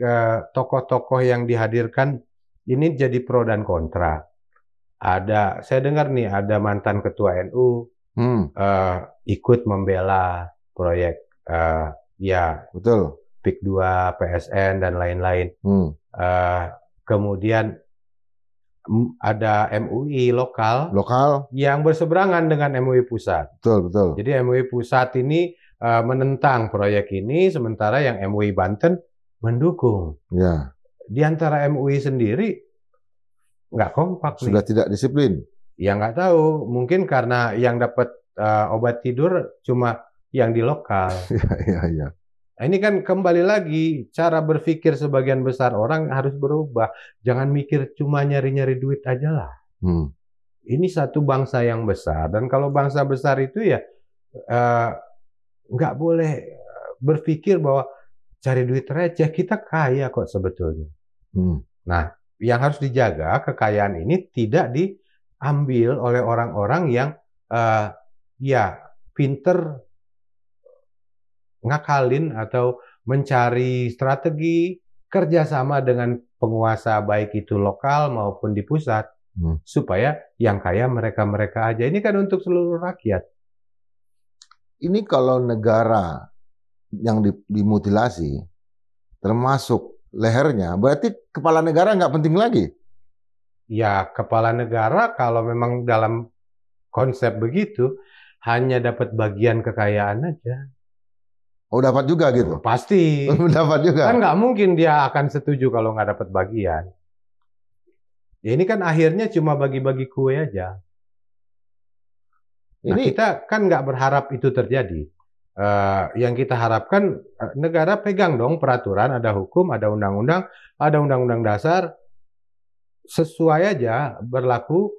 tokoh-tokoh yang dihadirkan ini jadi pro dan kontra. Saya dengar nih ada mantan ketua NU ikut membela proyek ya betul, PIK 2, PSN dan lain-lain. Kemudian ada MUI lokal yang berseberangan dengan MUI pusat. Betul. Jadi MUI pusat ini menentang proyek ini, sementara yang MUI Banten mendukung. Ya. Di antara MUI sendiri nggak kompak. Sudah tidak disiplin. Ya nggak tahu, mungkin karena yang dapat obat tidur cuma yang di lokal. Iya. Nah, ini kan kembali lagi cara berpikir sebagian besar orang harus berubah. Jangan mikir cuma nyari-nyari duit aja lah. Ini satu bangsa yang besar, dan kalau bangsa besar itu ya nggak boleh berpikir bahwa cari duit receh. Kita kaya kok sebetulnya. Nah, yang harus dijaga kekayaan ini tidak diambil oleh orang-orang yang ya pinter ngakalin atau mencari strategi kerjasama dengan penguasa baik itu lokal maupun di pusat supaya yang kaya mereka-mereka aja. Ini kan untuk seluruh rakyat. Ini kalau negara yang dimutilasi, termasuk lehernya, berarti kepala negara nggak penting lagi? Ya, kepala negara kalau memang dalam konsep begitu, hanya dapat bagian kekayaan aja. Oh, dapat juga gitu? Pasti. Dapat juga? Kan nggak mungkin dia akan setuju kalau nggak dapat bagian. Ya ini kan akhirnya cuma bagi-bagi kue aja. Nah, kita kan nggak berharap itu terjadi. Yang kita harapkan negara pegang dong peraturan, ada hukum, ada undang-undang, ada undang-undang dasar, sesuai aja berlaku,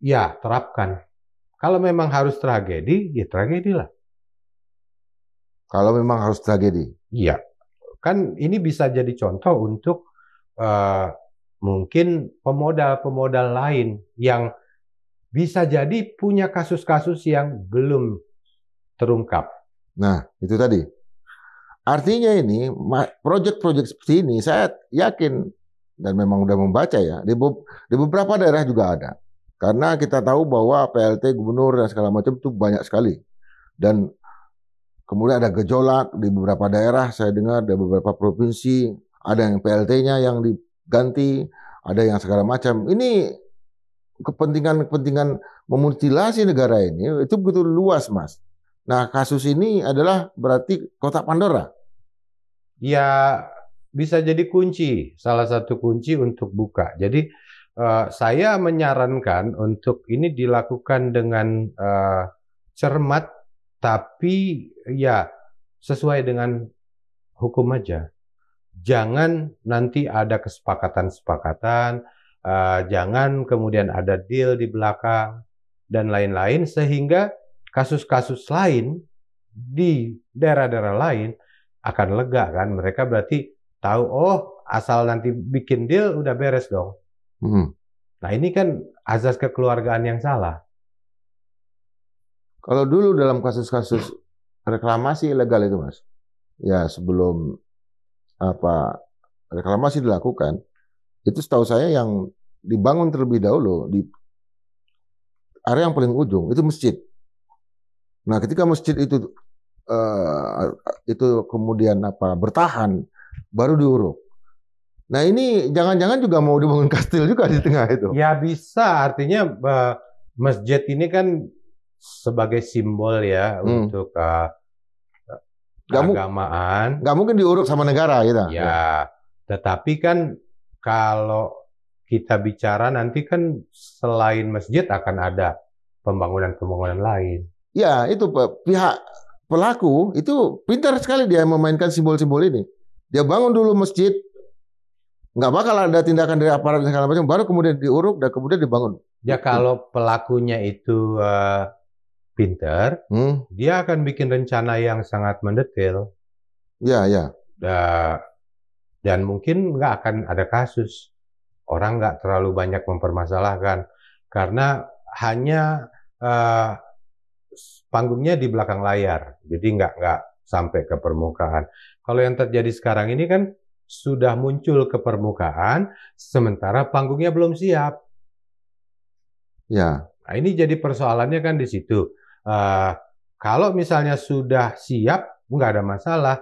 ya terapkan. Kalau memang harus tragedi, ya tragedi lah. Kalau memang harus tragedi? Iya. Kan ini bisa jadi contoh untuk mungkin pemodal-pemodal lain yang bisa jadi punya kasus-kasus yang belum terungkap. Nah, itu tadi. Artinya ini, proyek-proyek seperti ini, saya yakin, dan memang udah membaca ya, di beberapa daerah juga ada. Karena kita tahu bahwa PLT, gubernur, dan segala macam itu banyak sekali. Dan kemudian ada gejolak di beberapa daerah, saya dengar ada beberapa provinsi, ada yang PLT-nya yang diganti, ada yang segala macam. Ini kepentingan memutilasi negara ini itu begitu luas, Mas. Nah, kasus ini adalah berarti kotak Pandora. Ya, bisa jadi kunci, salah satu kunci untuk buka. Jadi saya menyarankan untuk ini dilakukan dengan cermat, tapi ya sesuai dengan hukum aja. Jangan nanti ada kesepakatan-kesepakatan, jangan kemudian ada deal di belakang dan lain-lain, sehingga kasus-kasus lain di daerah-daerah lain akan lega kan. Mereka berarti tahu, oh asal nanti bikin deal udah beres dong. Nah ini kan azas kekeluargaan yang salah. Kalau dulu dalam kasus-kasus reklamasi ilegal itu, Mas, ya sebelum reklamasi dilakukan, itu setahu saya yang dibangun terlebih dahulu di area yang paling ujung itu masjid. Nah, ketika masjid itu kemudian bertahan, baru diuruk. Nah, ini jangan-jangan juga mau dibangun kastil juga di tengah itu. Ya bisa, artinya masjid ini kan sebagai simbol ya untuk keagamaan. Nggak mungkin diuruk sama negara gitu. Ya, tetapi kan kalau kita bicara nanti kan selain masjid akan ada pembangunan-pembangunan lain. Ya, itu pihak pelaku itu pintar sekali dia memainkan simbol-simbol ini. Dia bangun dulu masjid, nggak bakal ada tindakan dari aparat dan segala macam, baru kemudian diuruk dan kemudian dibangun. Ya kalau pelakunya itu pintar, dia akan bikin rencana yang sangat mendetail. Ya, ya. Dan mungkin nggak akan ada kasus. Orang nggak terlalu banyak mempermasalahkan karena hanya panggungnya di belakang layar, jadi nggak sampai ke permukaan. Kalau yang terjadi sekarang ini kan sudah muncul ke permukaan, sementara panggungnya belum siap. Ya. Nah, ini jadi persoalannya kan di situ. Kalau misalnya sudah siap, nggak ada masalah.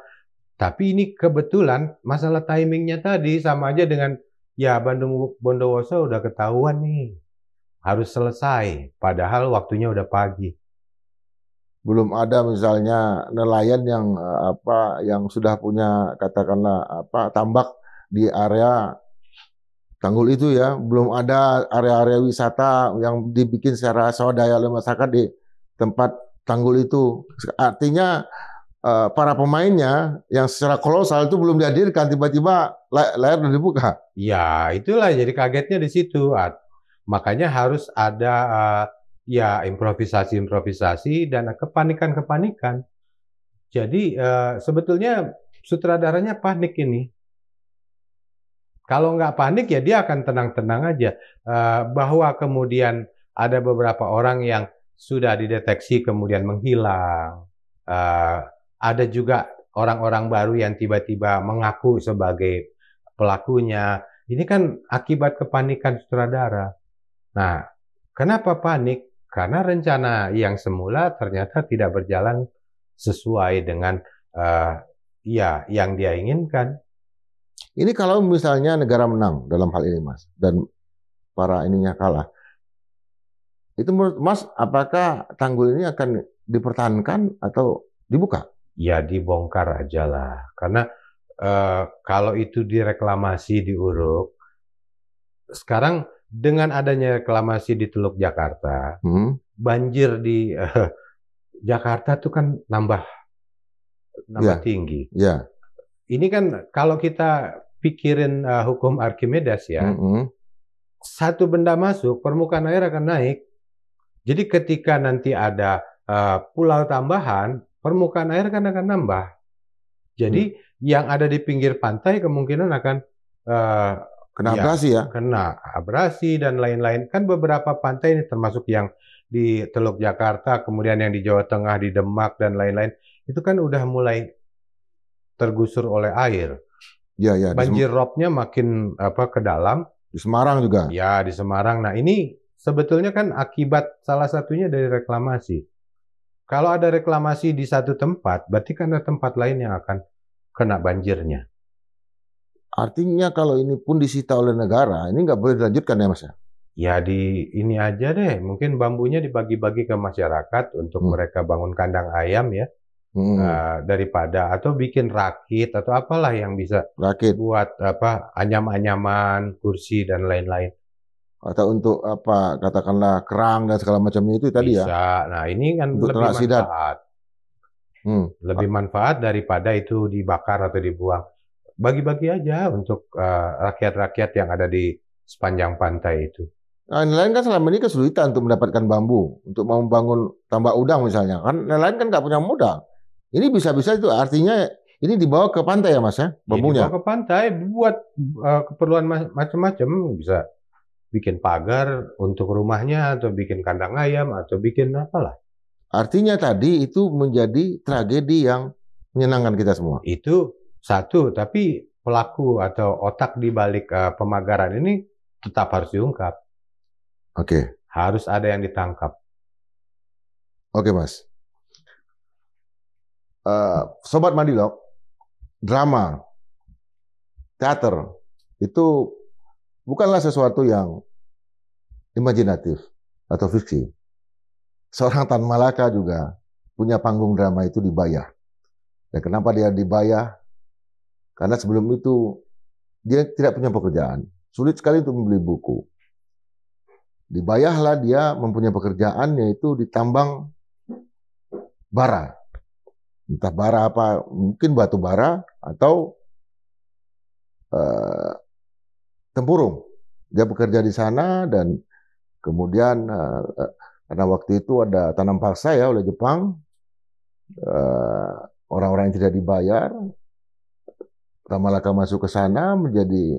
Tapi ini kebetulan masalah timingnya tadi sama aja dengan ya Bandung Bondowoso udah ketahuan nih harus selesai, padahal waktunya udah pagi. Belum ada misalnya nelayan yang sudah punya katakanlah tambak di area tanggul itu ya, belum ada area-area wisata yang dibikin secara swadaya oleh masyarakat di tempat tanggul itu. Artinya para pemainnya yang secara kolosal itu belum dihadirkan, tiba-tiba layar udah dibuka. Ya, itulah jadi kagetnya di situ. Makanya harus ada ya improvisasi dan kepanikan. Jadi sebetulnya sutradaranya panik ini. Kalau nggak panik ya dia akan tenang-tenang aja. Bahwa kemudian ada beberapa orang yang sudah dideteksi kemudian menghilang. Ada juga orang-orang baru yang tiba-tiba mengaku sebagai pelakunya. Ini kan akibat kepanikan sutradara. Nah, kenapa panik? Karena rencana yang semula ternyata tidak berjalan sesuai dengan yang dia inginkan. Ini kalau misalnya negara menang dalam hal ini, Mas, dan para ininya kalah, itu menurut Mas, apakah tanggul ini akan dipertahankan atau dibuka? Ya dibongkar aja lah, karena kalau itu direklamasi, diuruk, sekarang dengan adanya reklamasi di Teluk Jakarta, banjir di Jakarta tuh kan nambah tinggi. Ya. Ini kan kalau kita pikirin hukum Archimedes ya, satu benda masuk, permukaan air akan naik. Jadi ketika nanti ada pulau tambahan, permukaan air kan akan nambah. Jadi yang ada di pinggir pantai kemungkinan akan kena abrasi ya? Kena abrasi dan lain-lain. Kan beberapa pantai ini termasuk yang di Teluk Jakarta, kemudian yang di Jawa Tengah, di Demak dan lain-lain. Itu kan udah mulai tergusur oleh air. Ya. Banjir roobnya makin ke dalam. Di Semarang juga? Ya, di Semarang. Nah ini sebetulnya kan akibat salah satunya dari reklamasi. Kalau ada reklamasi di satu tempat, berarti kan ada tempat lain yang akan kena banjirnya. Artinya kalau ini pun disita oleh negara, ini nggak boleh dilanjutkan ya Mas? Ya ini aja deh, mungkin bambunya dibagi-bagi ke masyarakat untuk mereka bangun kandang ayam ya, daripada atau bikin rakit atau apalah yang bisa buat anyam-anyaman, kursi dan lain-lain. Atau untuk katakanlah kerang dan segala macamnya itu tadi ya? Bisa. Nah ini kan untuk lebih manfaat. Lebih manfaat daripada itu dibakar atau dibuang. Bagi-bagi aja untuk rakyat-rakyat yang ada di sepanjang pantai itu. Nah, nelayan kan selama ini kesulitan untuk mendapatkan bambu untuk mau membangun tambak udang misalnya. Kan nelayan kan nggak punya modal. Ini bisa-bisa itu artinya ini dibawa ke pantai ya Mas ya, bambunya? Dibawa ke pantai buat keperluan macam-macam, bisa bikin pagar untuk rumahnya atau bikin kandang ayam atau bikin apalah. Artinya tadi itu menjadi tragedi yang menyenangkan kita semua. Itu satu, tapi pelaku atau otak di balik pemagaran ini tetap harus diungkap. Oke. Harus ada yang ditangkap. Oke, Mas. Sobat Madilog, drama, teater, itu bukanlah sesuatu yang imajinatif atau fiksi. Seorang Tan Malaka juga punya panggung drama itu dibayar. Dan kenapa dia dibayar? Karena sebelum itu dia tidak punya pekerjaan. Sulit sekali untuk membeli buku. Dibayarlah dia mempunyai pekerjaan, yaitu di tambang bara. Entah bara apa, mungkin batu bara atau tempurung. Dia bekerja di sana dan kemudian karena waktu itu ada tanam paksa ya oleh Jepang, orang-orang yang tidak dibayar, Tan Malaka masuk ke sana menjadi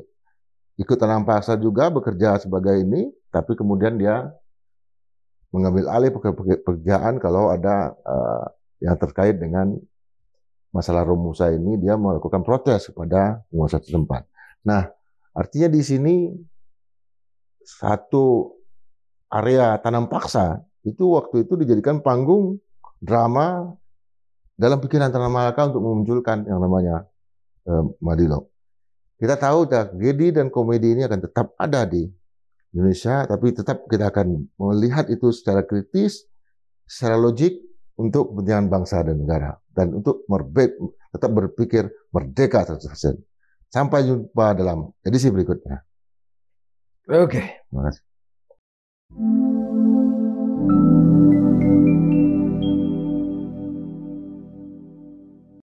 ikut tanam paksa juga, bekerja sebagai ini, tapi kemudian dia mengambil alih pekerjaan kalau ada yang terkait dengan masalah Romusa ini, dia melakukan protes kepada penguasa setempat. Nah, artinya di sini satu area tanam paksa itu waktu itu dijadikan panggung drama dalam pikiran Tan Malaka untuk memunculkan yang namanya Madilog. Kita tahu tragedi dan komedi ini akan tetap ada di Indonesia, tapi tetap kita akan melihat itu secara kritis, secara logik untuk kepentingan bangsa dan negara, dan untuk tetap berpikir merdeka 100%. Sampai jumpa dalam edisi berikutnya. Oke. Terima kasih.